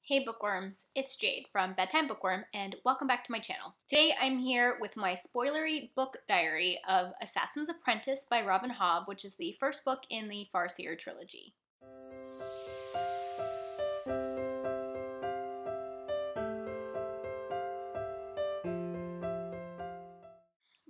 Hey bookworms, it's Jade from Bedtime Bookworm and welcome back to my channel. Today I'm here with my spoilery book diary of Assassin's Apprentice by Robin Hobb, which is the first book in the Farseer trilogy.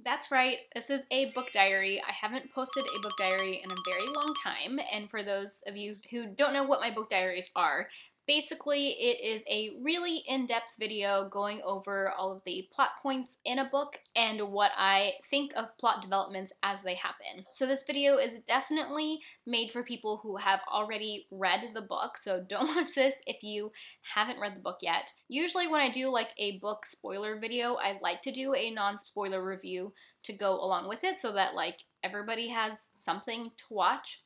That's right, this is a book diary. I haven't posted a book diary in a very long time, and for those of you who don't know what my book diaries are, basically it is a really in-depth video going over all of the plot points in a book and what I think of plot developments as they happen. So this video is definitely made for people who have already read the book, so don't watch this if you haven't read the book yet. Usually when I do like a book spoiler video, I like to do a non-spoiler review to go along with it so that like everybody has something to watch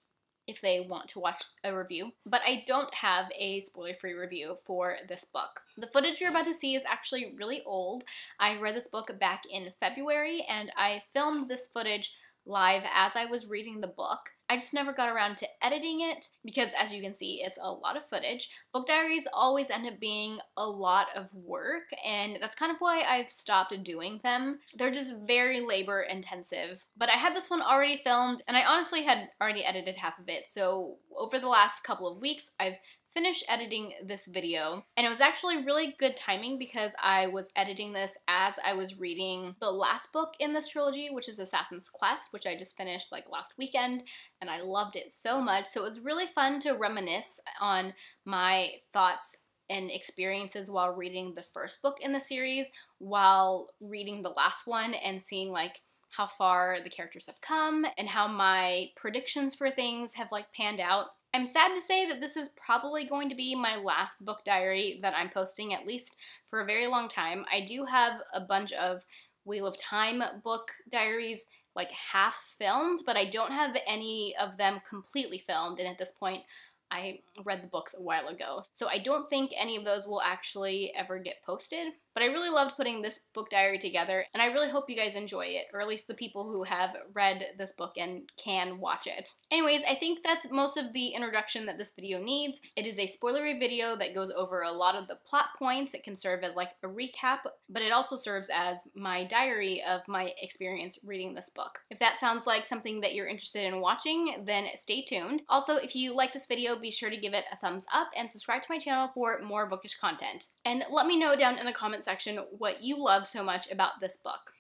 if they want to watch a review, but I don't have a spoiler-free review for this book. The footage you're about to see is actually really old. I read this book back in February and I filmed this footage live as I was reading the book. I just never got around to editing it because, as you can see, it's a lot of footage. Book diaries always end up being a lot of work, and that's kind of why I've stopped doing them. They're just very labor intensive. But I had this one already filmed, and I honestly had already edited half of it, so over the last couple of weeks, I've finished editing this video, and it was actually really good timing because I was editing this as I was reading the last book in this trilogy, which is Assassin's Quest, which I just finished like last weekend, and I loved it so much. So it was really fun to reminisce on my thoughts and experiences while reading the first book in the series, while reading the last one and seeing like how far the characters have come and how my predictions for things have like panned out. I'm sad to say that this is probably going to be my last book diary that I'm posting, at least for a very long time. I do have a bunch of Wheel of Time book diaries like half filmed, but I don't have any of them completely filmed, and at this point I read the books a while ago. So I don't think any of those will actually ever get posted, but I really loved putting this book diary together, and I really hope you guys enjoy it, or at least the people who have read this book and can watch it. Anyways, I think that's most of the introduction that this video needs. It is a spoilery video that goes over a lot of the plot points. It can serve as like a recap, but it also serves as my diary of my experience reading this book. If that sounds like something that you're interested in watching, then stay tuned. Also, if you like this video, be sure to give it a thumbs up and subscribe to my channel for more bookish content. And let me know down in the comments section what you love so much about this book.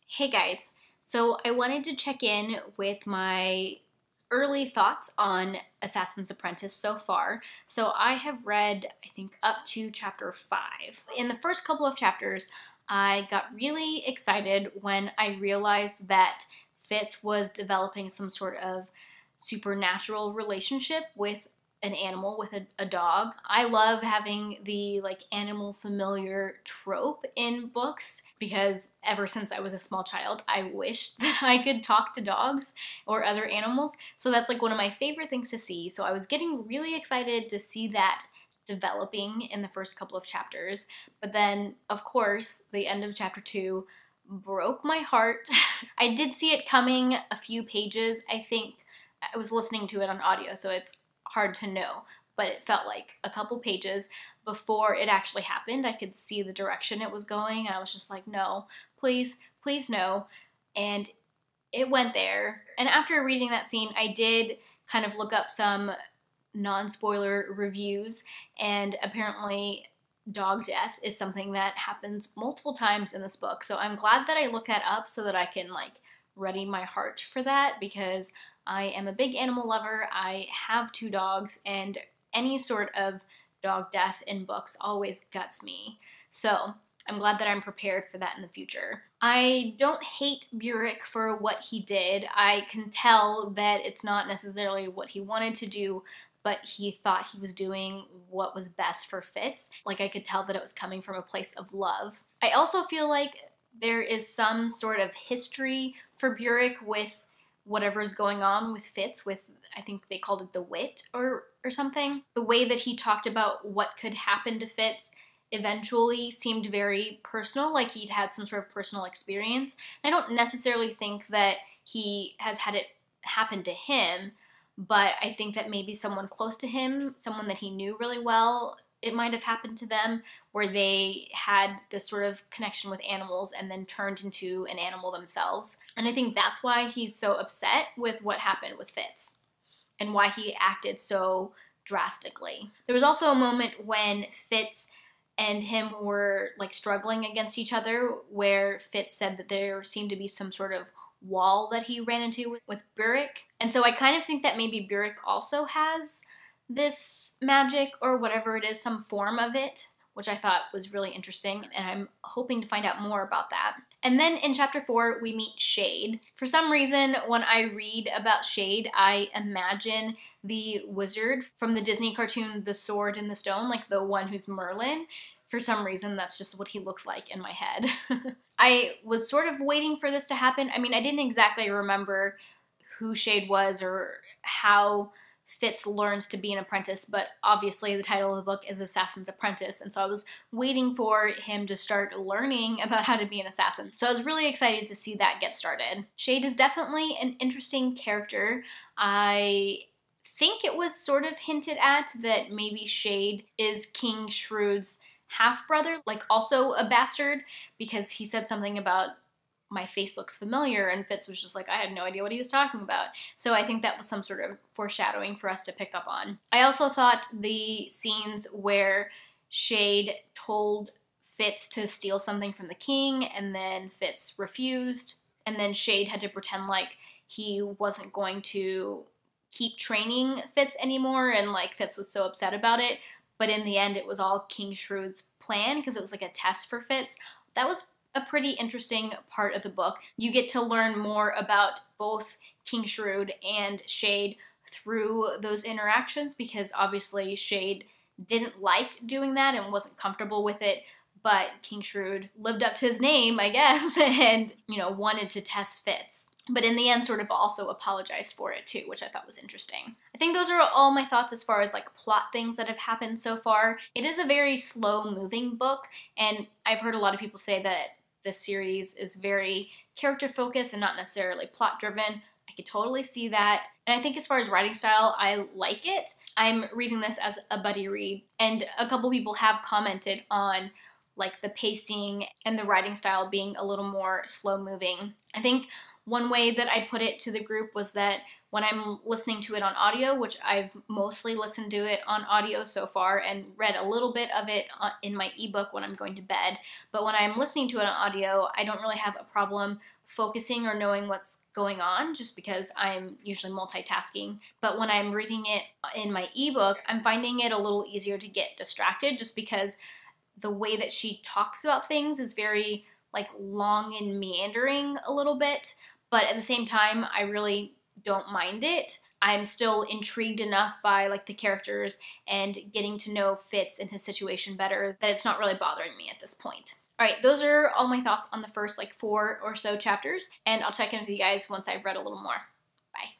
Hey guys, so I wanted to check in with my early thoughts on Assassin's Apprentice so far. So I have read, I think, up to chapter 5. In the first couple of chapters, I got really excited when I realized that Fitz was developing some sort of supernatural relationship with an animal, with a dog. I love having the like animal familiar trope in books because ever since I was a small child, I wished that I could talk to dogs or other animals. So that's like one of my favorite things to see. So I was getting really excited to see that developing in the first couple of chapters. But then, of course, the end of chapter 2 broke my heart. I did see it coming a few pages. I think I was listening to it on audio, so it's hard to know, but it felt like a couple pages before it actually happened. I could see the direction it was going, and I was just like, no, please, please no. And it went there. And after reading that scene, I did kind of look up some non-spoiler reviews, and apparently dog death is something that happens multiple times in this book. So I'm glad that I looked that up so that I can like ready my heart for that, because I am a big animal lover. I have 2 dogs, and any sort of dog death in books always guts me. So I'm glad that I'm prepared for that in the future. I don't hate Burek for what he did. I can tell that it's not necessarily what he wanted to do, but he thought he was doing what was best for Fitz. Like, I could tell that it was coming from a place of love. I also feel like there is some sort of history for Burek with whatever's going on with Fitz, with, I think they called it the wit or something. The way that he talked about what could happen to Fitz eventually seemed very personal, like he'd had some sort of personal experience. I don't necessarily think that he has had it happen to him, but I think that maybe someone close to him, someone that he knew really well, it might have happened to them, where they had this sort of connection with animals and then turned into an animal themselves. And I think that's why he's so upset with what happened with Fitz and why he acted so drastically. There was also a moment when Fitz and him were like struggling against each other, where Fitz said that there seemed to be some sort of wall that he ran into with Burrick. And so I kind of think that maybe Burrick also has this magic or whatever it is, some form of it, which I thought was really interesting, and I'm hoping to find out more about that. And then in chapter 4, we meet Shade. For some reason, when I read about Shade, I imagine the wizard from the Disney cartoon The Sword in the Stone, like the one who's Merlin. For some reason, that's just what he looks like in my head. I was sort of waiting for this to happen. I mean, I didn't exactly remember who Shade was or how Fitz learns to be an apprentice, but obviously the title of the book is Assassin's Apprentice, and so I was waiting for him to start learning about how to be an assassin. So I was really excited to see that get started. Shade is definitely an interesting character. I think it was sort of hinted at that maybe Shade is King Shrewd's half-brother, like also a bastard, because he said something about my face looks familiar, and Fitz was just like, I had no idea what he was talking about. So I think that was some sort of foreshadowing for us to pick up on. I also thought the scenes where Shade told Fitz to steal something from the king, and then Fitz refused, and then Shade had to pretend like he wasn't going to keep training Fitz anymore, and like Fitz was so upset about it, but in the end it was all King Shrewd's plan because it was like a test for Fitz. That was a pretty interesting part of the book. You get to learn more about both King Shrewd and Shade through those interactions, because obviously Shade didn't like doing that and wasn't comfortable with it, but King Shrewd lived up to his name, I guess, and, you know, wanted to test Fitz. But in the end sort of also apologized for it too, which I thought was interesting. I think those are all my thoughts as far as like plot things that have happened so far. It is a very slow moving book, and I've heard a lot of people say that this series is very character focused and not necessarily plot driven. I could totally see that. And I think as far as writing style, I like it. I'm reading this as a buddy read, and a couple people have commented on like the pacing and the writing style being a little more slow moving. I think one way that I put it to the group was that when I'm listening to it on audio, which I've mostly listened to it on audio so far and read a little bit of it in my ebook when I'm going to bed, but when I'm listening to it on audio, I don't really have a problem focusing or knowing what's going on, just because I'm usually multitasking. But when I'm reading it in my ebook, I'm finding it a little easier to get distracted, just because the way that she talks about things is very like long and meandering a little bit, but at the same time, I really don't mind it. I'm still intrigued enough by like the characters and getting to know Fitz and his situation better that it's not really bothering me at this point. All right, those are all my thoughts on the first like 4 or so chapters, and I'll check in with you guys once I've read a little more. Bye.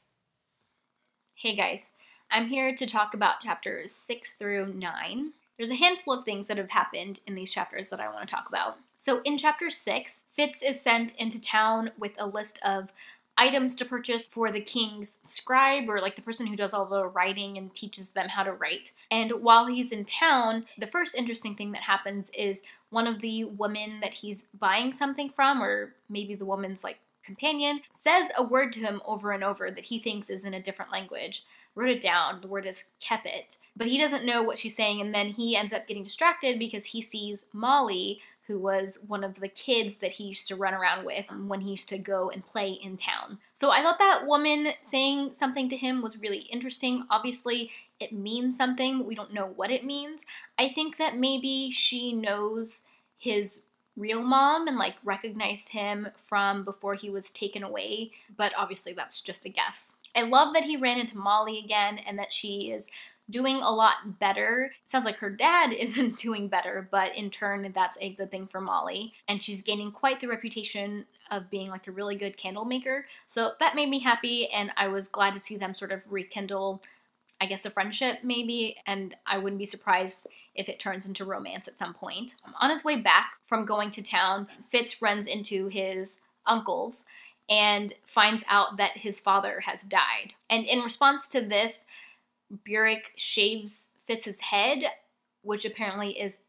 Hey guys, I'm here to talk about chapters 6 through 9. There's a handful of things that have happened in these chapters that I want to talk about. So in chapter 6, Fitz is sent into town with a list of items to purchase for the king's scribe, or like the person who does all the writing and teaches them how to write. And while he's in town, the first interesting thing that happens is one of the women that he's buying something from, or maybe the woman's like companion, says a word to him over and over that he thinks is in a different language. Wrote it down, the word is kepit, but he doesn't know what she's saying, and then he ends up getting distracted because he sees Molly, who was one of the kids that he used to run around with when he used to go and play in town. So I thought that woman saying something to him was really interesting. Obviously, it means something. We don't know what it means. I think that maybe she knows his real mom and like recognized him from before he was taken away, but obviously that's just a guess. I love that he ran into Molly again and that she is doing a lot better. It sounds like her dad isn't doing better, but in turn, that's a good thing for Molly. And she's gaining quite the reputation of being like a really good candle maker. So that made me happy, and I was glad to see them sort of rekindle, I guess, a friendship maybe, and I wouldn't be surprised if it turns into romance at some point. On his way back from going to town, Fitz runs into his uncles and finds out that his father has died. And in response to this, Burrick shaves Fitz's head, which apparently is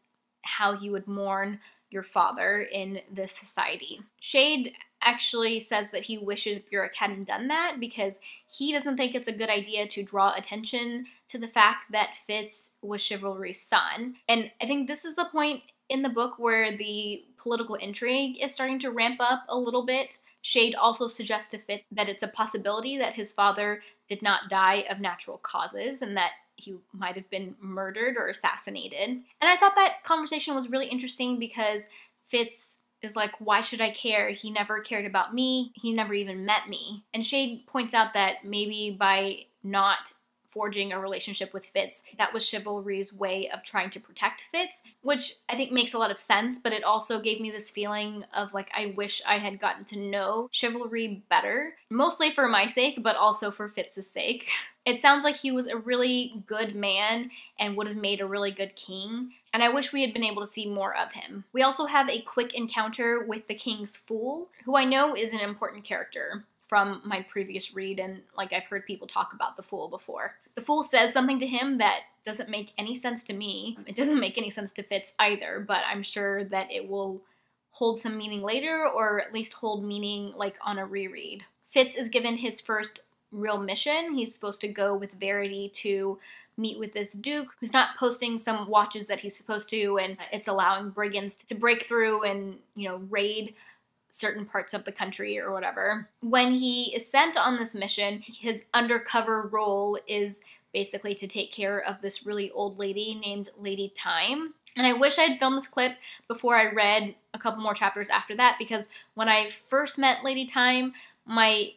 how you would mourn your father in this society. Shade actually says that he wishes Burek hadn't done that because he doesn't think it's a good idea to draw attention to the fact that Fitz was Chivalry's son. And I think this is the point in the book where the political intrigue is starting to ramp up a little bit. Shade also suggests to Fitz that it's a possibility that his father did not die of natural causes and that he might have been murdered or assassinated. And I thought that conversation was really interesting because Fitz is like, why should I care? He never cared about me. He never even met me. And Shade points out that maybe by not forging a relationship with Fitz, that was Chivalry's way of trying to protect Fitz, which I think makes a lot of sense, but it also gave me this feeling of like, I wish I had gotten to know Chivalry better, mostly for my sake, but also for Fitz's sake. It sounds like he was a really good man and would have made a really good king, and I wish we had been able to see more of him. We also have a quick encounter with the King's Fool, who I know is an important character from my previous read, and like I've heard people talk about the Fool before. The Fool says something to him that doesn't make any sense to me. It doesn't make any sense to Fitz either, but I'm sure that it will hold some meaning later, or at least hold meaning like on a reread. Fitz is given his first real mission. He's supposed to go with Verity to meet with this duke who's not posting some watches that he's supposed to, and it's allowing brigands to break through and, you know, raid certain parts of the country or whatever. When he is sent on this mission, his undercover role is basically to take care of this really old lady named Lady Time. And I wish I had filmed this clip before I read a couple more chapters after that, because when I first met Lady Time, my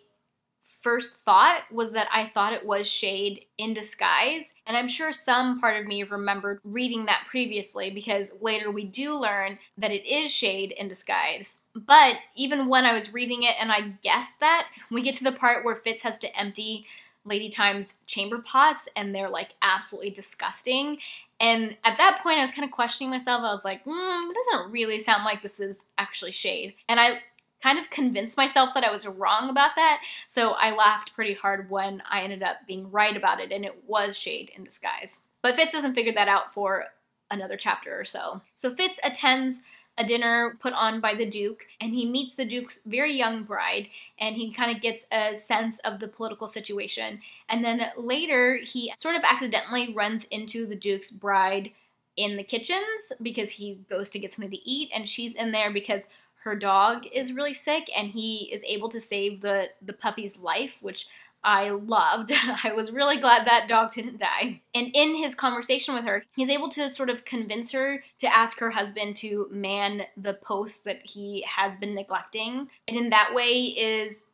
first thought was that I thought it was Shade in disguise, and I'm sure some part of me remembered reading that previously, because later we do learn that it is Shade in disguise. But even when I was reading it and I guessed that, we get to the part where Fitz has to empty Lady Time's chamber pots, and they're like absolutely disgusting. And at that point I was kind of questioning myself. I was like, it doesn't really sound like this is actually Shade. And I kind of convinced myself that I was wrong about that, so I laughed pretty hard when I ended up being right about it, and it was Shade in disguise. But Fitz doesn't figure that out for another chapter or so. So Fitz attends a dinner put on by the Duke, and he meets the Duke's very young bride, and he kind of gets a sense of the political situation. And then later, he sort of accidentally runs into the Duke's bride in the kitchens because he goes to get something to eat, and she's in there because her dog is really sick, and he is able to save the puppy's life, which I loved. I was really glad that dog didn't die. And in his conversation with her, he's able to sort of convince her to ask her husband to man the post that he has been neglecting, and in that way is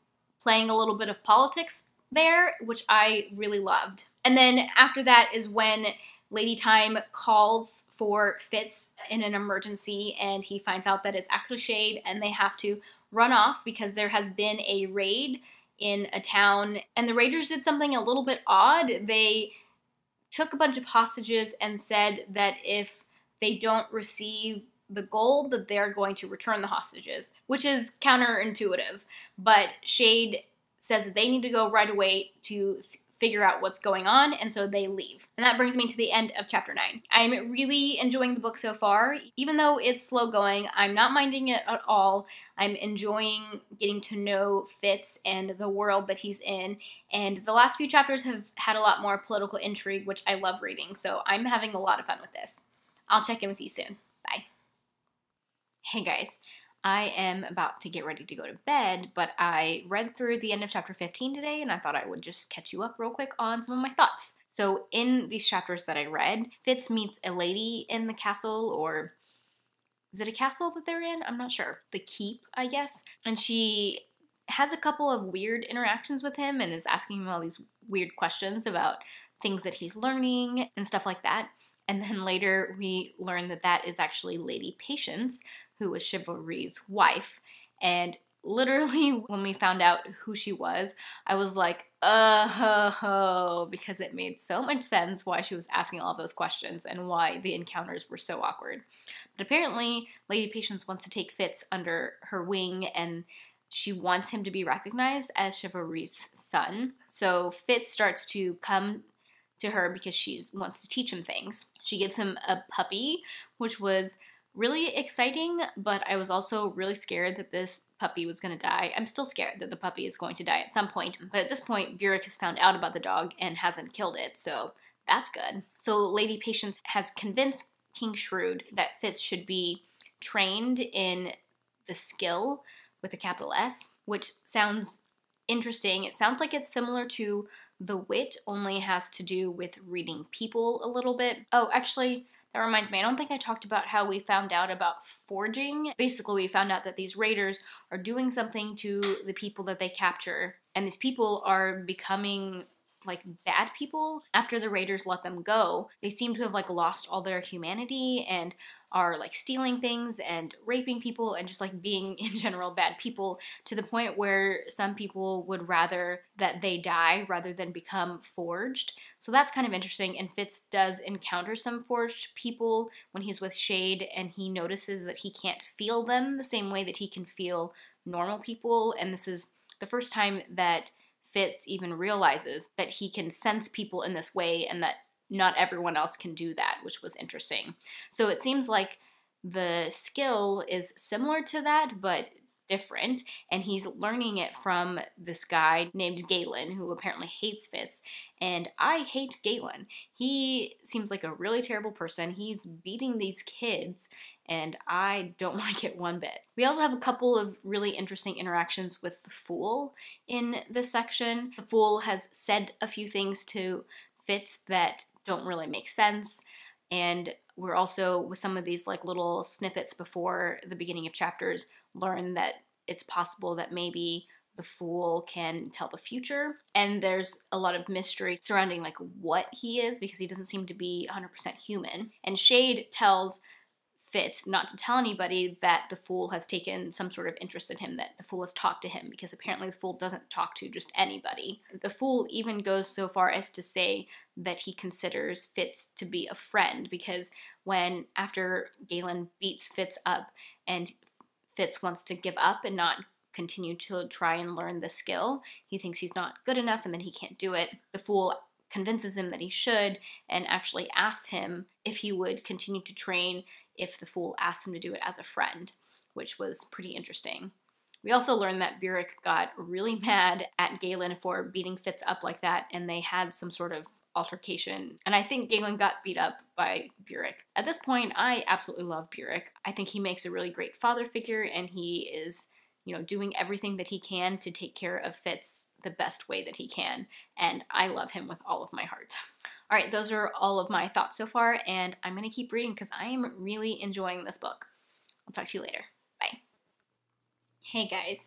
playing a little bit of politics there, which I really loved. And then after that is when Lady Time calls for Fitz in an emergency, and he finds out that it's actually Shade, and they have to run off because there has been a raid in a town, and the raiders did something a little bit odd. They took a bunch of hostages and said that if they don't receive the gold, that they're going to return the hostages, which is counterintuitive, but Shade says that they need to go right away to figure out what's going on, and so they leave. And that brings me to the end of chapter 9. I'm really enjoying the book so far. Even though it's slow going, I'm not minding it at all. I'm enjoying getting to know Fitz and the world that he's in, and the last few chapters have had a lot more political intrigue, which I love reading, so I'm having a lot of fun with this. I'll check in with you soon. Bye. Hey guys. I am about to get ready to go to bed, but I read through the end of chapter 15 today, and I thought I would just catch you up real quick on some of my thoughts. So in these chapters that I read, Fitz meets a lady in the castle, or is it a castle that they're in? I'm not sure. The keep, I guess. And she has a couple of weird interactions with him and is asking him all these weird questions about things that he's learning and stuff like that. And then later we learn that that is actually Lady Patience, who was Chivalry's wife. And literally when we found out who she was, I was like, because it made so much sense why she was asking all those questions and why the encounters were so awkward. But apparently Lady Patience wants to take Fitz under her wing, and she wants him to be recognized as Chivalry's son. So Fitz starts to come to her because she wants to teach him things. She gives him a puppy, which was really exciting, but I was also really scared that this puppy was going to die. I'm still scared that the puppy is going to die at some point, but at this point, Burek has found out about the dog and hasn't killed it, so that's good. So Lady Patience has convinced King Shrewd that Fitz should be trained in the skill with a capital S, which sounds interesting. It sounds like it's similar to the wit, only has to do with reading people a little bit. Oh, actually, that reminds me, I don't think I talked about how we found out about forging. Basically, we found out that these raiders are doing something to the people that they capture, and these people are becoming like bad people after the raiders let them go. They seem to have like lost all their humanity and are like stealing things and raping people and just like being in general bad people, to the point where some people would rather that they die rather than become forged. So that's kind of interesting, and Fitz does encounter some forged people when he's with Shade, and he notices that he can't feel them the same way that he can feel normal people, and this is the first time that Fitz even realizes that he can sense people in this way and that not everyone else can do that, which was interesting. So it seems like the skill is similar to that, but different, and he's learning it from this guy named Galen, who apparently hates Fitz, and I hate Galen. He seems like a really terrible person. He's beating these kids, and I don't like it one bit. We also have a couple of really interesting interactions with the Fool in this section. The Fool has said a few things to Fitz that don't really make sense, and we're also, with some of these like little snippets before the beginning of chapters, learn that it's possible that maybe the Fool can tell the future, and there's a lot of mystery surrounding like what he is, because he doesn't seem to be 100% human. And Shade tells Fitz not to tell anybody that the Fool has taken some sort of interest in him, that the Fool has talked to him, because apparently the Fool doesn't talk to just anybody. The Fool even goes so far as to say that he considers Fitz to be a friend, because after Galen beats Fitz up and Fitz wants to give up and not continue to try and learn the skill, he thinks he's not good enough and then he can't do it. The Fool convinces him that he should, and actually asks him if he would continue to train if the Fool asked him to do it as a friend, which was pretty interesting. We also learned that Burek got really mad at Galen for beating Fitz up like that, and they had some sort of altercation, and I think Galen got beat up by Burek. At this point, I absolutely love Burek. I think he makes a really great father figure, and he is, doing everything that he can to take care of Fitz the best way that he can, and I love him with all of my heart. All right, those are all of my thoughts so far, and I'm going to keep reading because I am really enjoying this book. I'll talk to you later. Bye. Hey guys.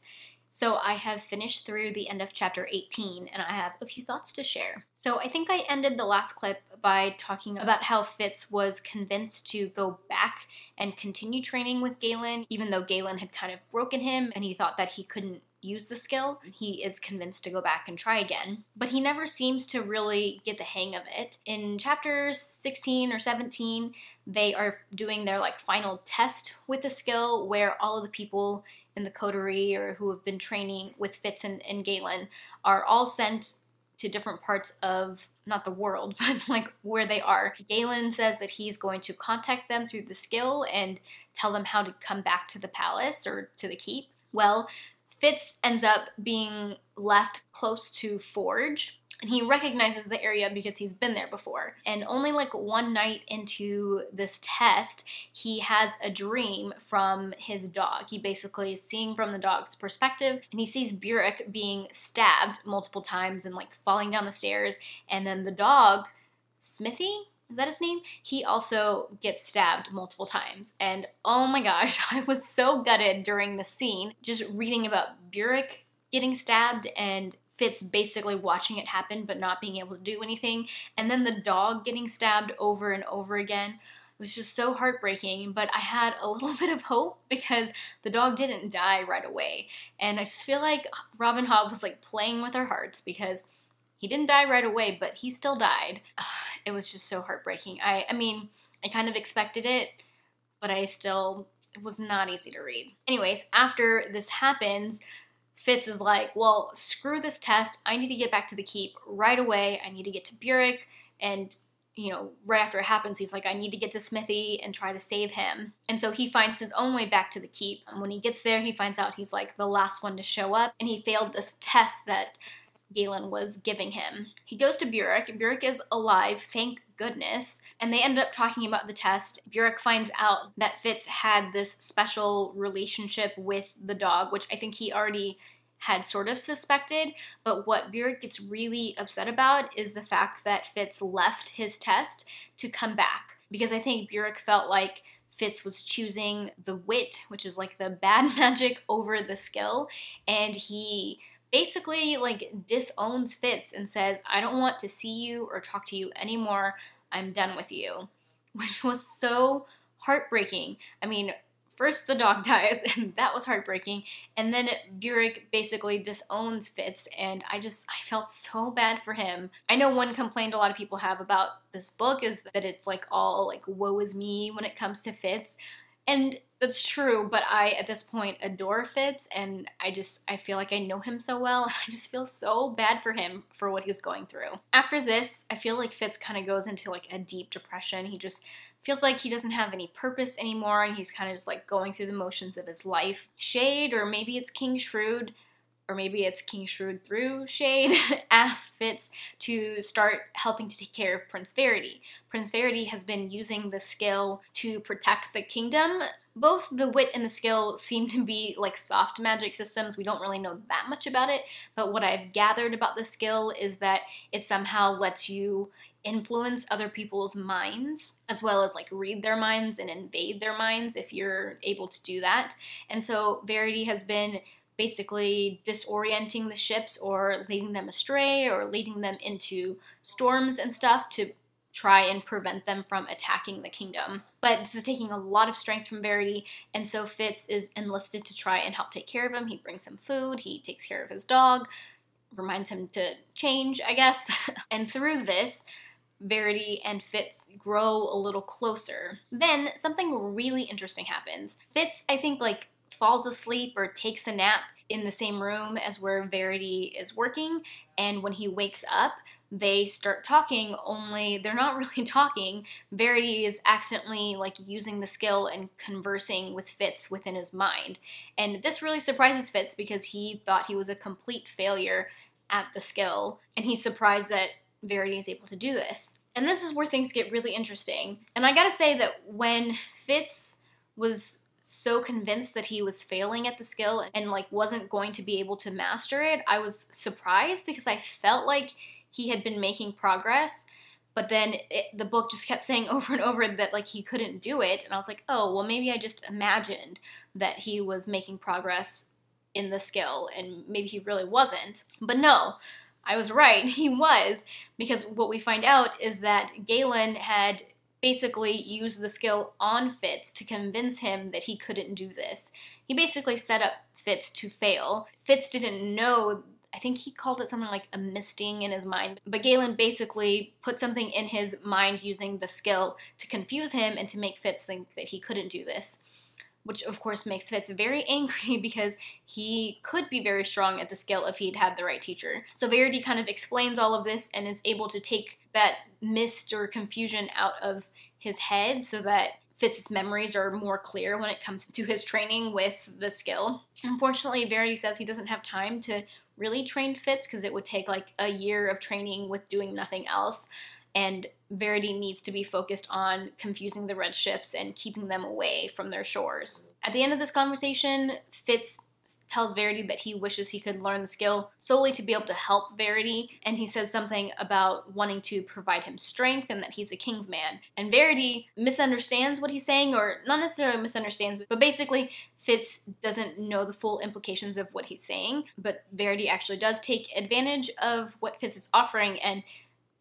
So I have finished through the end of chapter 18, and I have a few thoughts to share. So I think I ended the last clip by talking about how Fitz was convinced to go back and continue training with Galen, even though Galen had kind of broken him and he thought that he couldn't use the skill. He is convinced to go back and try again, but he never seems to really get the hang of it. In chapters 16 or 17, they are doing their final test with the skill, where all of the people in the coterie or who have been training with Fitz and Galen are all sent to different parts of, not the world, but where they are. Galen says that he's going to contact them through the skill and tell them how to come back to the palace or to the keep. Well, Fitz ends up being left close to Forge, and he recognizes the area because he's been there before. And only one night into this test, he has a dream from his dog. He basically is seeing from the dog's perspective, and he sees Burek being stabbed multiple times and falling down the stairs. And then the dog, Smithy, is that his name? He also gets stabbed multiple times. And oh my gosh, I was so gutted during the scene, just reading about Burek getting stabbed and Fitz basically watching it happen but not being able to do anything, and then the dog getting stabbed over and over again. It was just so heartbreaking, but I had a little bit of hope because the dog didn't die right away, and I just feel like Robin Hobb was playing with our hearts because he didn't die right away, but he still died. It was just so heartbreaking. I mean, I kind of expected it, but it was not easy to read. Anyways, after this happens, Fitz is like, well, screw this test. I need to get back to the keep right away. I need to get to Burek and right after it happens, he's like, I need to get to Smithy and try to save him. And so he finds his own way back to the keep. And when he gets there, he finds out he's like the last one to show up, and he failed this test that Galen was giving him. He goes to Burek. Burek is alive, thank goodness, and they end up talking about the test. Burek finds out that Fitz had this special relationship with the dog, which I think he already had sort of suspected, but what Burek gets really upset about is the fact that Fitz left his test to come back, because I think Burek felt like Fitz was choosing the wit, which is like the bad magic, over the skill, and he basically like disowns Fitz and says, I don't want to see you or talk to you anymore, I'm done with you, which was so heartbreaking. I mean, first the dog dies, and that was heartbreaking, and then Burek basically disowns Fitz, and I felt so bad for him. I know one complaint a lot of people have about this book is that it's like all like woe is me when it comes to Fitz, and that's true, but I at this point adore Fitz, and I feel like I know him so well, and I just feel so bad for him for what he's going through. After this, I feel like Fitz kind of goes into like a deep depression. He just feels like he doesn't have any purpose anymore, and he's kind of just like going through the motions of his life. Shade, or maybe it's King Shrewd, or maybe it's King Shrewd through Shade, asks Fitz to start helping to take care of Prince Verity. Prince Verity has been using the skill to protect the kingdom. Both the wit and the skill seem to be like soft magic systems. We don't really know that much about it, but what I've gathered about the skill is that it somehow lets you influence other people's minds, as well as like read their minds and invade their minds if you're able to do that. And so Verity has been basically disorienting the ships or leading them astray or leading them into storms and stuff to try and prevent them from attacking the kingdom. But this is taking a lot of strength from Verity, and so Fitz is enlisted to try and help take care of him. He brings him food, he takes care of his dog, reminds him to change, I guess. And through this, Verity and Fitz grow a little closer. Then something really interesting happens. Fitz, I think, like falls asleep or takes a nap in the same room as where Verity is working, and when he wakes up, they start talking, only they're not really talking. Verity is accidentally like using the skill and conversing with Fitz within his mind. And this really surprises Fitz because he thought he was a complete failure at the skill, and he's surprised that Verity is able to do this. And this is where things get really interesting. And I gotta say that when Fitz was so convinced that he was failing at the skill and like wasn't going to be able to master it, I was surprised because I felt like he had been making progress, but then the book just kept saying over and over that like he couldn't do it, and I was like, oh, well maybe I just imagined that he was making progress in the skill and maybe he really wasn't. But no, I was right, he was, because what we find out is that Galen had basically used the skill on Fitz to convince him that he couldn't do this. He basically set up Fitz to fail. Fitz didn't know, I think he called it something like a misting in his mind, but Galen basically put something in his mind using the skill to confuse him and to make Fitz think that he couldn't do this, which of course makes Fitz very angry because he could be very strong at the skill if he'd had the right teacher. So Verity kind of explains all of this and is able to take that mist or confusion out of his head so that Fitz's memories are more clear when it comes to his training with the skill. Unfortunately, Verity says he doesn't have time to really train Fitz because it would take like a year of training with doing nothing else, and Verity needs to be focused on confusing the red ships and keeping them away from their shores. At the end of this conversation, Fitz tells Verity that he wishes he could learn the skill solely to be able to help Verity, and he says something about wanting to provide him strength and that he's a king's man. And Verity misunderstands what he's saying, or not necessarily misunderstands, but basically Fitz doesn't know the full implications of what he's saying, but Verity actually does take advantage of what Fitz is offering and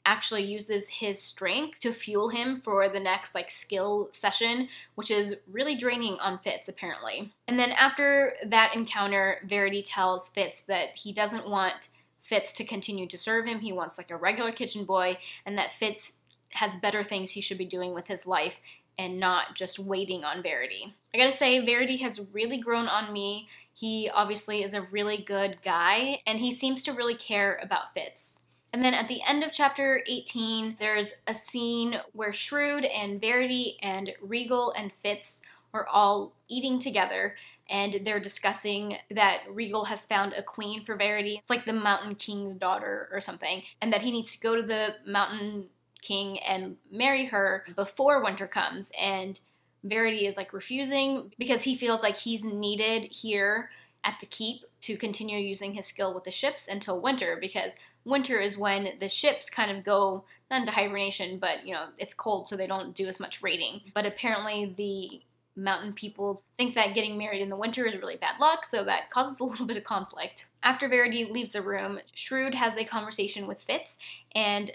actually uses his strength to fuel him for the next like skill session, which is really draining on Fitz apparently. And then after that encounter, Verity tells Fitz that he doesn't want Fitz to continue to serve him. He wants like a regular kitchen boy, and that Fitz has better things he should be doing with his life and not just waiting on Verity. I gotta say, Verity has really grown on me. He obviously is a really good guy, and he seems to really care about Fitz. And then at the end of chapter 18, there's a scene where Shrewd and Verity and Regal and Fitz are all eating together, and they're discussing that Regal has found a queen for Verity. It's like the Mountain King's daughter or something, and that he needs to go to the Mountain King and marry her before winter comes. And Verity is like refusing because he feels like he's needed here at the keep to continue using his skill with the ships until winter, because winter is when the ships kind of go, not into hibernation, but you know, it's cold, so they don't do as much raiding. But apparently the mountain people think that getting married in the winter is really bad luck, so that causes a little bit of conflict. After Verity leaves the room, Shrewd has a conversation with Fitz, and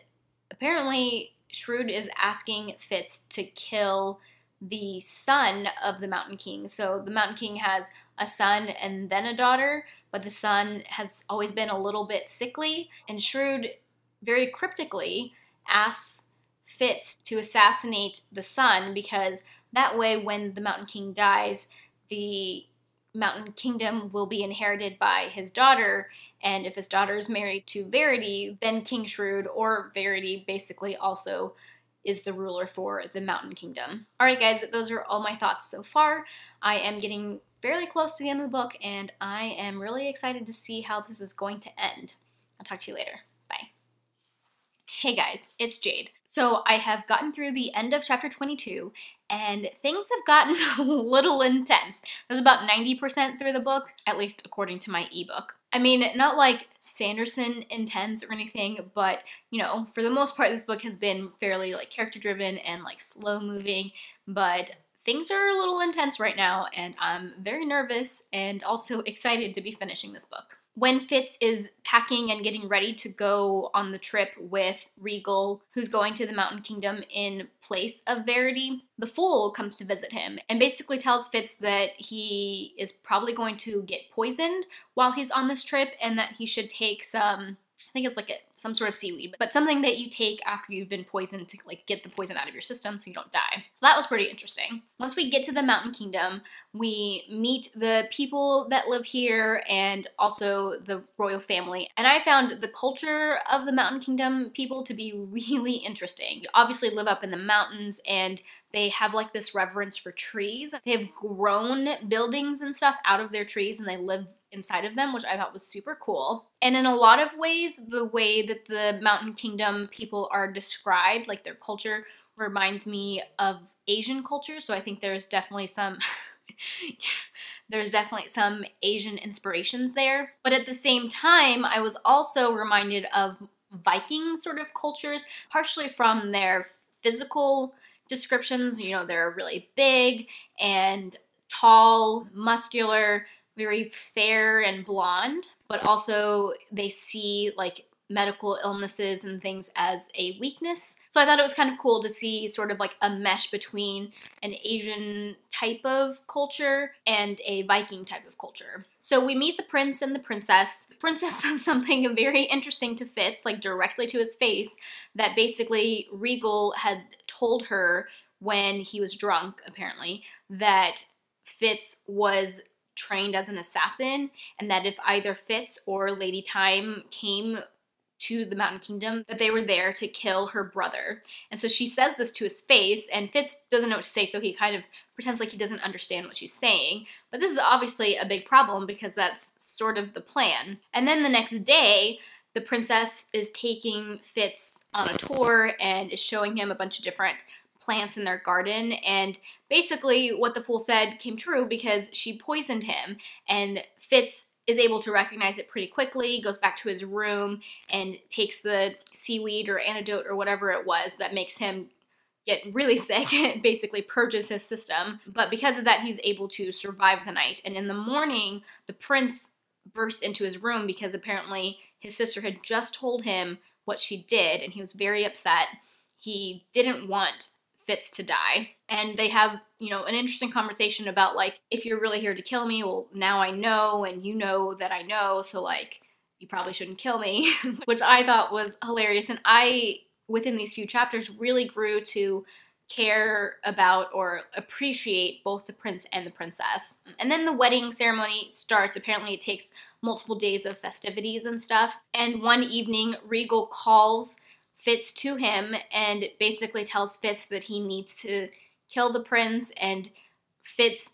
apparently Shrewd is asking Fitz to kill the son of the Mountain King. So the Mountain King has a son and then a daughter, but the son has always been a little bit sickly, and Shrewd very cryptically asks Fitz to assassinate the son, because that way when the Mountain King dies, the Mountain Kingdom will be inherited by his daughter, and if his daughter is married to Verity, then King Shrewd, or Verity basically, also is the ruler for the Mountain Kingdom. Alright guys, those are all my thoughts so far. I am getting fairly close to the end of the book, and I am really excited to see how this is going to end. I'll talk to you later. Bye. Hey guys, it's Jade. So I have gotten through the end of chapter 22, and things have gotten a little intense. That's about 90% through the book, at least according to my ebook. I mean, not like Sanderson intense or anything, but, you know, for the most part, this book has been fairly, like, character-driven and, like, slow-moving, but things are a little intense right now, and I'm very nervous and also excited to be finishing this book. When Fitz is packing and getting ready to go on the trip with Regal, who's going to the Mountain Kingdom in place of Verity, the Fool comes to visit him and basically tells Fitz that he is probably going to get poisoned while he's on this trip, and that he should take some, I think it's like some sort of seaweed, but something that you take after you've been poisoned to like get the poison out of your system so you don't die. So that was pretty interesting. Once we get to the Mountain Kingdom, we meet the people that live here and also the royal family. And I found the culture of the Mountain Kingdom people to be really interesting. You obviously live up in the mountains, and they have like this reverence for trees. They have grown buildings and stuff out of their trees, and they live inside of them, which I thought was super cool. And in a lot of ways, the way that the Mountain Kingdom people are described, like their culture, reminds me of Asian culture. So I think there's definitely some Asian inspirations there. But at the same time, I was also reminded of Viking sort of cultures, partially from their physical descriptions. You know, they're really big and tall, muscular, very fair and blonde, but also they see like medical illnesses and things as a weakness. So I thought it was kind of cool to see sort of like a mesh between an Asian type of culture and a Viking type of culture. So we meet the prince and the princess. The princess says something very interesting to Fitz, like directly to his face, that basically Regal had told her when he was drunk, apparently, that Fitz was trained as an assassin, and that if either Fitz or Lady Time came to the Mountain Kingdom, that they were there to kill her brother. And so she says this to his face, and Fitz doesn't know what to say, so he kind of pretends like he doesn't understand what she's saying. But this is obviously a big problem, because that's sort of the plan. And then the next day, the princess is taking Fitz on a tour and is showing him a bunch of different plants in their garden, and basically what the Fool said came true, because she poisoned him, and Fitz is able to recognize it pretty quickly, goes back to his room and takes the seaweed or antidote or whatever it was that makes him get really sick. It basically purges his system, but because of that he's able to survive the night. And in the morning, the prince bursts into his room because apparently his sister had just told him what she did, and he was very upset. He didn't want Fitz to die. And they have, you know, an interesting conversation about, like, if you're really here to kill me, well, now I know, and you know that I know, so, like, you probably shouldn't kill me, which I thought was hilarious. And I, within these few chapters, really grew to care about or appreciate both the prince and the princess. And then the wedding ceremony starts. Apparently it takes multiple days of festivities and stuff. And one evening, Regal calls Fitz to him and basically tells Fitz that he needs to kill the prince, and Fitz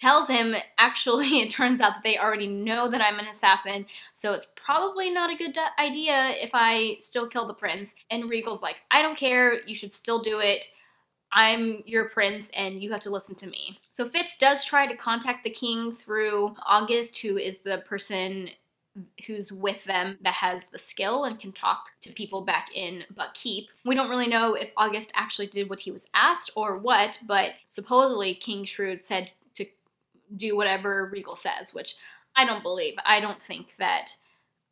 tells him, actually, it turns out that they already know that I'm an assassin, so it's probably not a good idea if I still kill the prince. And Regal's like, I don't care, you should still do it. I'm your prince and you have to listen to me. So Fitz does try to contact the king through August, who is the person who's with them that has the skill and can talk to people back in Buckkeep. We don't really know if August actually did what he was asked or what, but supposedly King Shrewd said to do whatever Regal says, which I don't believe. I don't think that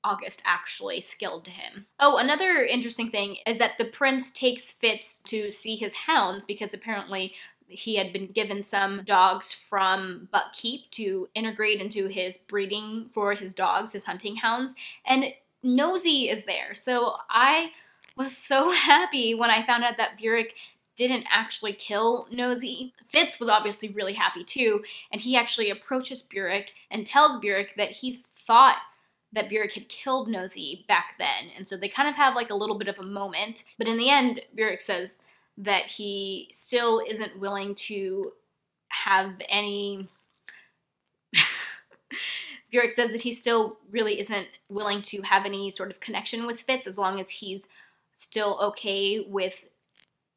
August actually skilled to him. Oh, another interesting thing is that the prince takes Fitz to see his hounds because apparently he had been given some dogs from Buckkeep to integrate into his breeding for his dogs, his hunting hounds, and Nosy is there. So I was so happy when I found out that Burrich didn't actually kill Nosy. Fitz was obviously really happy too, and he actually approaches Burrich and tells Burrich that he thought that Burrich had killed Nosy back then. And so they kind of have like a little bit of a moment. But in the end, Burrich says that he still isn't willing to have any... Burrich says that he still really isn't willing to have any sort of connection with Fitz as long as he's still okay with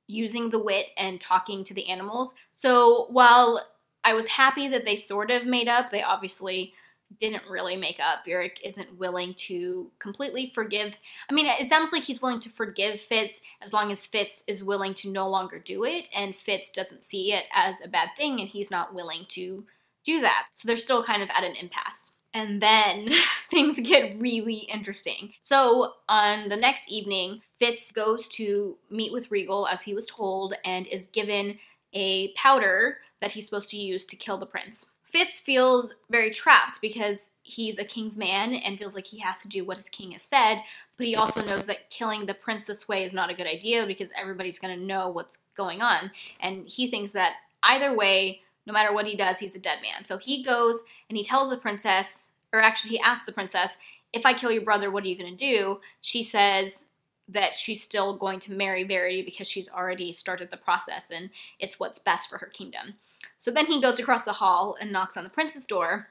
using the wit and talking to the animals. So while I was happy that they sort of made up, they obviously didn't really make up. Burrich isn't willing to completely forgive. I mean, it sounds like he's willing to forgive Fitz as long as Fitz is willing to no longer do it, and Fitz doesn't see it as a bad thing, and he's not willing to do that. So they're still kind of at an impasse. And then things get really interesting. So on the next evening, Fitz goes to meet with Regal as he was told and is given a powder that he's supposed to use to kill the prince. Fitz feels very trapped because he's a king's man and feels like he has to do what his king has said, but he also knows that killing the prince this way is not a good idea because everybody's going to know what's going on. And he thinks that either way, no matter what he does, he's a dead man. So he goes and he tells the princess, or actually he asks the princess, if I kill your brother, what are you going to do? She says that she's still going to marry Verity because she's already started the process and it's what's best for her kingdom. So then he goes across the hall and knocks on the prince's door,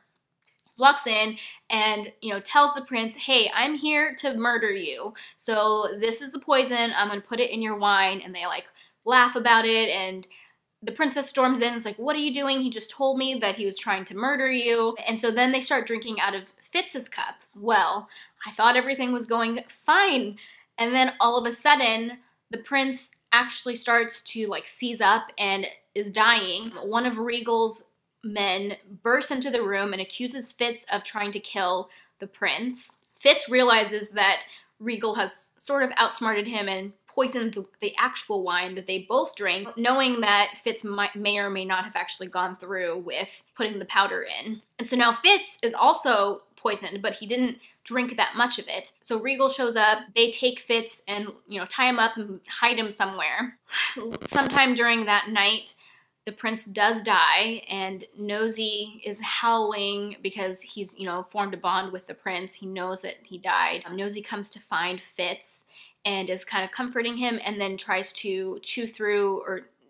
walks in and, tells the prince, hey, I'm here to murder you. So this is the poison. I'm going to put it in your wine. And they laugh about it. And the princess storms in and is like, what are you doing? He just told me that he was trying to murder you. And so then they start drinking out of Fitz's cup. Well, I thought everything was going fine. And then all of a sudden, the prince actually starts to seize up and is dying. One of Regal's men bursts into the room and accuses Fitz of trying to kill the prince. Fitz realizes that Regal has sort of outsmarted him and poisoned the actual wine that they both drank, knowing that Fitz may or may not have actually gone through with putting the powder in. And so now Fitz is also poisoned, but he didn't drink that much of it. So Regal shows up, they take Fitz and, tie him up and hide him somewhere. Sometime during that night, the prince does die, and Nosy is howling because he's, formed a bond with the prince. He knows that he died. Nosy comes to find Fitz and is kind of comforting him and then tries to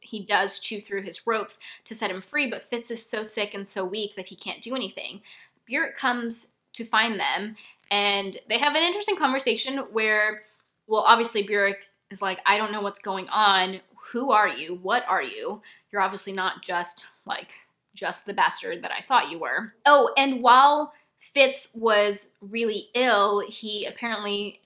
he does chew through his ropes to set him free, but Fitz is so sick and so weak that he can't do anything. Burrich comes to find them, and they have an interesting conversation where, well, obviously Burrich is like, I don't know what's going on. Who are you? What are you? You're obviously not just the bastard that I thought you were. Oh, and while Fitz was really ill, he apparently,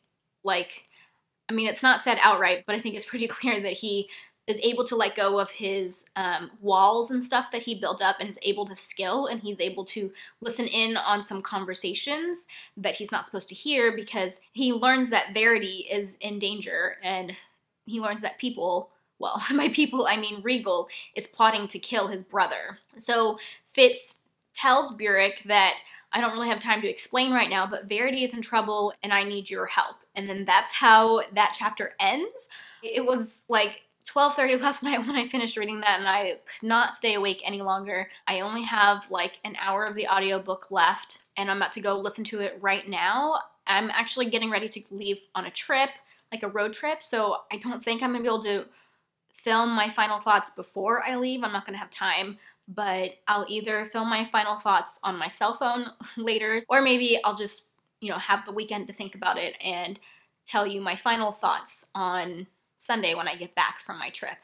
it's not said outright, but I think it's pretty clear that he is able to let go of his walls and stuff that he built up and is able to skill, and he's able to listen in on some conversations that he's not supposed to hear because he learns that Verity is in danger, and he learns that by people I mean Regal, is plotting to kill his brother. So Fitz tells Burrich that I don't really have time to explain right now, but Verity is in trouble and I need your help. And then that's how that chapter ends. It was 12:30 last night when I finished reading that, and I could not stay awake any longer. I only have like an hour of the audiobook left, and I'm about to go listen to it right now. I'm actually getting ready to leave on a trip, like a road trip, so I don't think I'm gonna be able to film my final thoughts before I leave. I'm not gonna have time, but I'll either film my final thoughts on my cell phone later, or maybe I'll just, have the weekend to think about it and tell you my final thoughts on Sunday when I get back from my trip.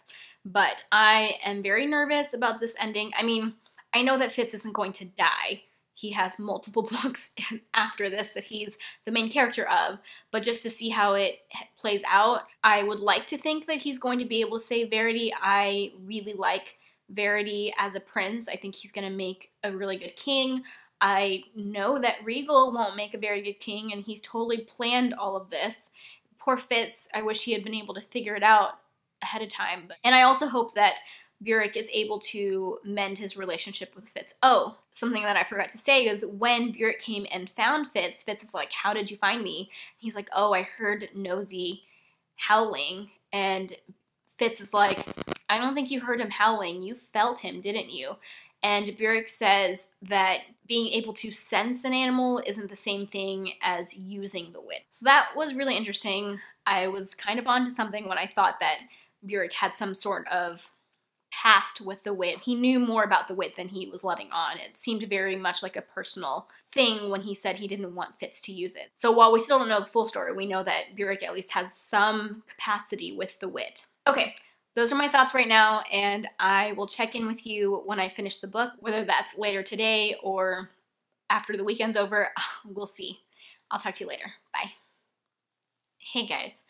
But I am very nervous about this ending. I mean, I know that Fitz isn't going to die. He has multiple books after this that he's the main character of, but just to see how it plays out, I would like to think that he's going to be able to save Verity. I really like Verity as a prince. I think he's going to make a really good king. I know that Regal won't make a very good king, and he's totally planned all of this. Poor Fitz, I wish he had been able to figure it out ahead of time. And I also hope that Burrich is able to mend his relationship with Fitz. Oh, something that I forgot to say is when Burrich came and found Fitz, Fitz is like, "How did you find me?" He's like, "Oh, I heard Nosy howling." And Fitz is like, "I don't think you heard him howling. You felt him, didn't you?" And Burrich says that being able to sense an animal isn't the same thing as using the wit. So that was really interesting. I was kind of onto something when I thought that Burrich had some sort of past with the wit. He knew more about the wit than he was letting on. It seemed very much like a personal thing when he said he didn't want Fitz to use it. So while we still don't know the full story, we know that Burrich at least has some capacity with the wit. Okay, those are my thoughts right now, and I will check in with you when I finish the book, whether that's later today or after the weekend's over. We'll see. I'll talk to you later. Bye. Hey guys.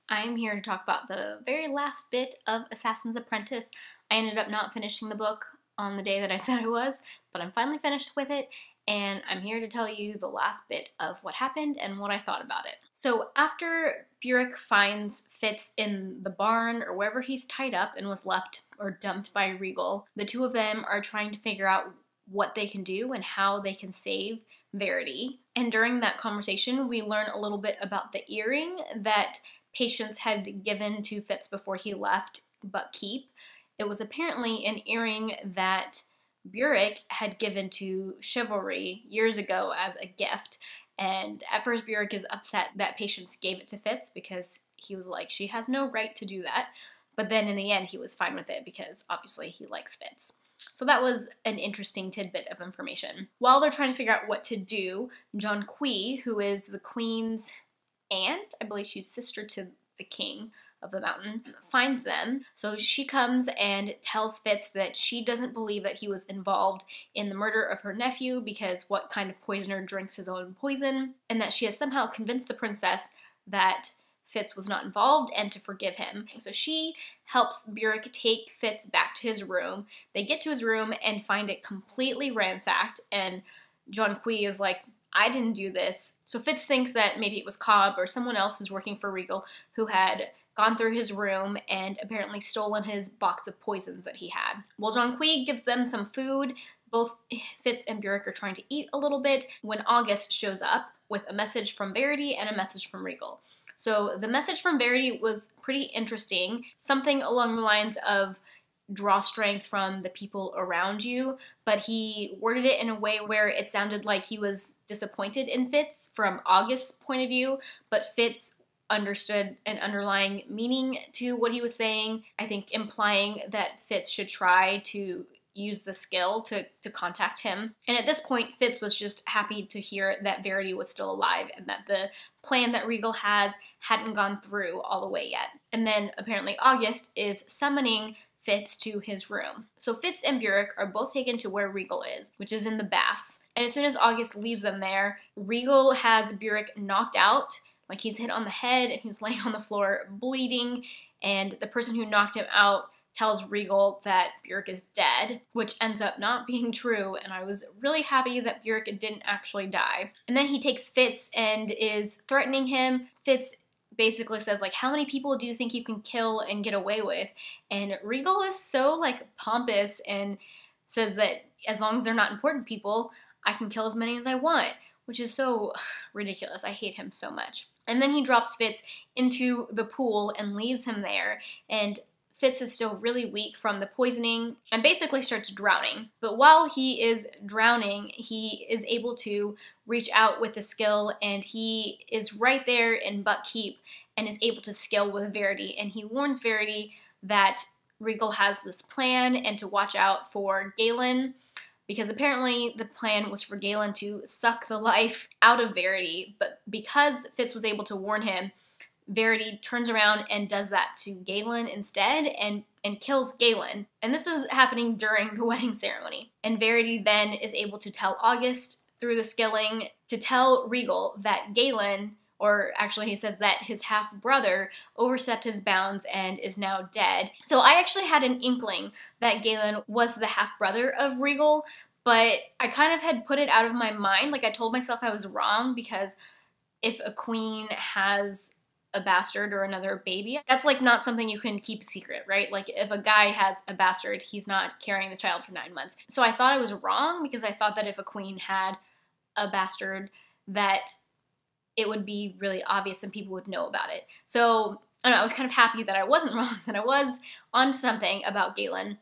I'm here to talk about the very last bit of Assassin's Apprentice. I ended up not finishing the book on the day that I said I was, but I'm finally finished with it, and I'm here to tell you the last bit of what happened and what I thought about it. So after Burrich finds Fitz in the barn or wherever he's tied up and was left or dumped by Regal, the two of them are trying to figure out what they can do and how they can save Verity. And during that conversation, we learn a little bit about the earring that Patience had given to Fitz before he left Buckkeep. It was apparently an earring that Burrich had given to Chivalry years ago as a gift. And at first Burrich is upset that Patience gave it to Fitz because he was like, she has no right to do that. But then in the end he was fine with it because obviously he likes Fitz. So that was an interesting tidbit of information. While they're trying to figure out what to do, Jonquil, who is the queen's aunt, I believe she's sister to the king of the mountain, finds them. So she comes and tells Fitz that she doesn't believe that he was involved in the murder of her nephew because what kind of poisoner drinks his own poison, and that she has somehow convinced the princess that Fitz was not involved and to forgive him. So she helps Burrich take Fitz back to his room. They get to his room and find it completely ransacked, and Jonquil is like, I didn't do this. So Fitz thinks that maybe it was Cobb or someone else who's working for Regal who had gone through his room and apparently stolen his box of poisons that he had. Well, Jonquil gives them some food. Both Fitz and Burrich are trying to eat a little bit when August shows up with a message from Verity and a message from Regal. So the message from Verity was pretty interesting. Something along the lines of draw strength from the people around you, but he worded it in a way where it sounded like he was disappointed in Fitz from August's point of view, but Fitz understood an underlying meaning to what he was saying, I think implying that Fitz should try to use the skill to contact him. And at this point, Fitz was just happy to hear that Verity was still alive and that the plan that Regal has hadn't gone through all the way yet. And then apparently August is summoning Fitz to his room. So Fitz and Burrich are both taken to where Regal is, which is in the baths. And as soon as August leaves them there, Regal has Burrich knocked out, like he's hit on the head and he's laying on the floor bleeding, and the person who knocked him out tells Regal that Burrich is dead, which ends up not being true, and I was really happy that Burrich didn't actually die. And then he takes Fitz and is threatening him. Fitz basically says, like, how many people do you think you can kill and get away with? And Regal is so, like, pompous and says that as long as they're not important people, I can kill as many as I want, which is so ridiculous. I hate him so much. And then he drops Fitz into the pool and leaves him there, and Fitz is still really weak from the poisoning and basically starts drowning. But while he is drowning, he is able to reach out with a skill, and he is right there in Buckkeep and is able to skill with Verity, and he warns Verity that Regal has this plan and to watch out for Galen, because apparently the plan was for Galen to suck the life out of Verity, but because Fitz was able to warn him, Verity turns around and does that to Galen instead and kills Galen. And this is happening during the wedding ceremony. And Verity then is able to tell August through the skilling to tell Regal that Galen, or actually he says that his half-brother, overstepped his bounds and is now dead. So I actually had an inkling that Galen was the half-brother of Regal, but I kind of had put it out of my mind. Like, I told myself I was wrong, because if a queen has a bastard or another baby, that's like not something you can keep a secret, right? Like, if a guy has a bastard, he's not carrying the child for 9 months. So I thought I was wrong, because I thought that if a queen had a bastard, that it would be really obvious and people would know about it. So I don't know, I was kind of happy that I wasn't wrong, that I was onto something about Galen.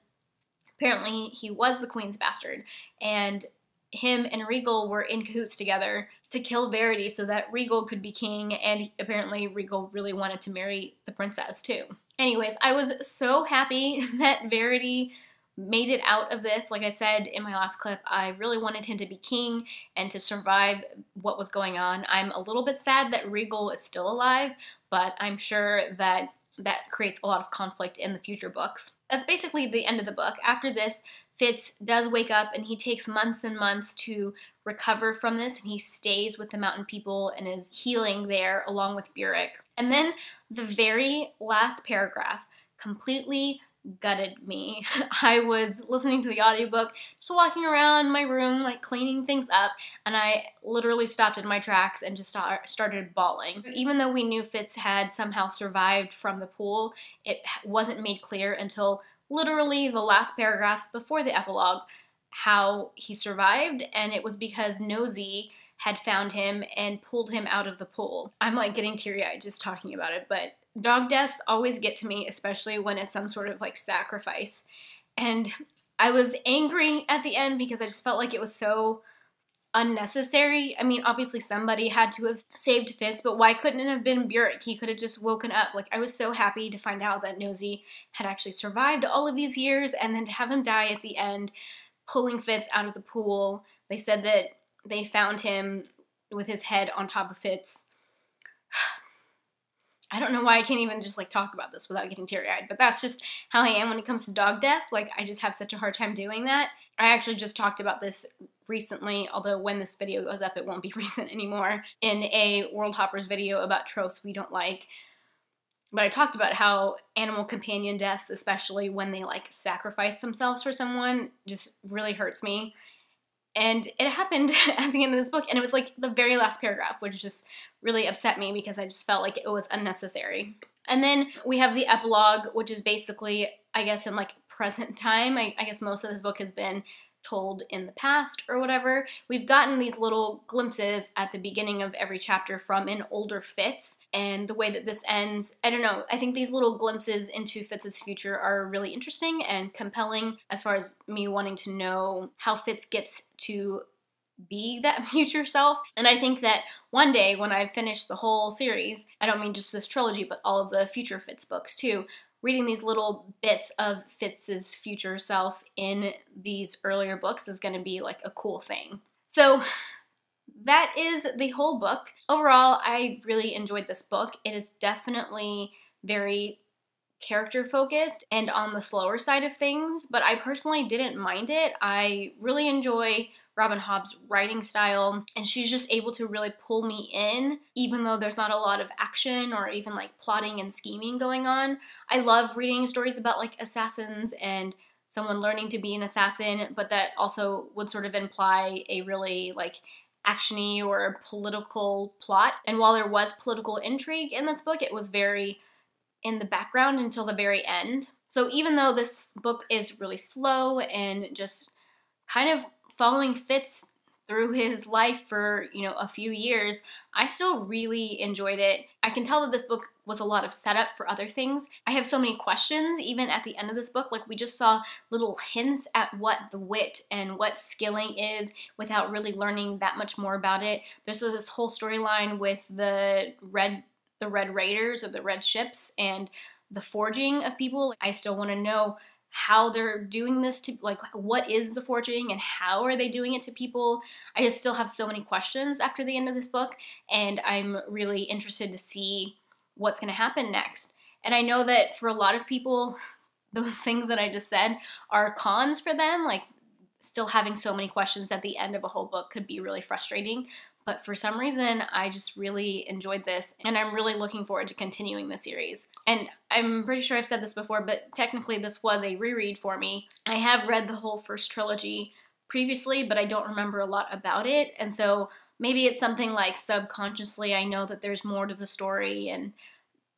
Apparently he was the queen's bastard, and him and Regal were in cahoots together to kill Verity so that Regal could be king, and apparently Regal really wanted to marry the princess too. Anyways, I was so happy that Verity made it out of this. Like I said in my last clip, I really wanted him to be king and to survive what was going on. I'm a little bit sad that Regal is still alive, but I'm sure that that creates a lot of conflict in the future books. That's basically the end of the book. After this, Fitz does wake up, and he takes months and months to recover from this, and he stays with the mountain people and is healing there along with Burek. And then the very last paragraph completely gutted me. I was listening to the audiobook, just walking around my room, like cleaning things up, and I literally stopped in my tracks and just started bawling. Even though we knew Fitz had somehow survived from the pool, it wasn't made clear until literally the last paragraph before the epilogue how he survived, and it was because Nosy had found him and pulled him out of the pool. I'm like getting teary-eyed just talking about it, but dog deaths always get to me, especially when it's some sort of like sacrifice. And I was angry at the end because I just felt like it was so unnecessary. I mean, obviously somebody had to have saved Fitz, but why couldn't it have been Burek? He could have just woken up. Like, I was so happy to find out that Nosy had actually survived all of these years, and then to have him die at the end, pulling Fitz out of the pool. They said that they found him with his head on top of Fitz. I don't know why I can't even just like talk about this without getting teary-eyed, but that's just how I am when it comes to dog death. Like, I just have such a hard time doing that. I actually just talked about this recently, although when this video goes up, it won't be recent anymore, in a World Hoppers video about tropes we don't like. But I talked about how animal companion deaths, especially when they like sacrifice themselves for someone, just really hurts me. And it happened at the end of this book, and it was like the very last paragraph, which just really upset me because I just felt like it was unnecessary. And then we have the epilogue, which is basically, I guess, in like present time. I guess most of this book has been told in the past or whatever. We've gotten these little glimpses at the beginning of every chapter from an older Fitz, and the way that this ends, I don't know, I think these little glimpses into Fitz's future are really interesting and compelling as far as me wanting to know how Fitz gets to be that future self. And I think that one day when I finish the whole series, I don't mean just this trilogy, but all of the future Fitz books too, reading these little bits of Fitz's future self in these earlier books is going to be like a cool thing. So that is the whole book. Overall, I really enjoyed this book. It is definitely very character focused and on the slower side of things, but I personally didn't mind it. I really enjoy Robin Hobb's writing style, and she's just able to really pull me in, even though there's not a lot of action or even like plotting and scheming going on. I love reading stories about like assassins and someone learning to be an assassin, but that also would sort of imply a really like actiony or political plot. And while there was political intrigue in this book, it was very in the background until the very end. So even though this book is really slow and just kind of following Fitz through his life for, you know, a few years, I still really enjoyed it. I can tell that this book was a lot of setup for other things. I have so many questions even at the end of this book. Like, we just saw little hints at what the wit and what skilling is without really learning that much more about it. There's this whole storyline with the Red Raiders, or the Red Ships, and the forging of people. I still want to know how they're doing this, to like, what is the forging and how are they doing it to people. I just still have so many questions after the end of this book, and I'm really interested to see what's going to happen next. And I know that for a lot of people, those things that I just said are cons for them. Like, still having so many questions at the end of a whole book could be really frustrating. But for some reason, I just really enjoyed this, and I'm really looking forward to continuing the series. And I'm pretty sure I've said this before, but technically this was a reread for me. I have read the whole first trilogy previously, but I don't remember a lot about it, and so maybe it's something like subconsciously I know that there's more to the story, and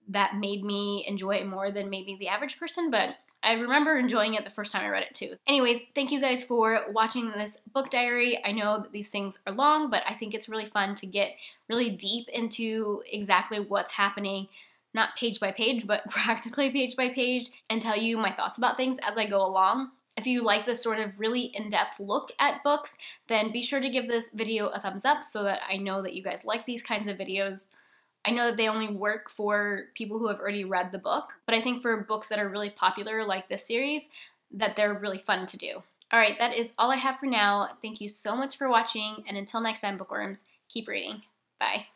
that made me enjoy it more than maybe the average person, but I remember enjoying it the first time I read it too. Anyways, thank you guys for watching this book diary. I know that these things are long, but I think it's really fun to get really deep into exactly what's happening, not page by page, but practically page by page, and tell you my thoughts about things as I go along. If you like this sort of really in-depth look at books, then be sure to give this video a thumbs up so that I know that you guys like these kinds of videos. I know that they only work for people who have already read the book, but I think for books that are really popular like this series, that they're really fun to do. Alright, that is all I have for now. Thank you so much for watching, and until next time, bookworms, keep reading. Bye.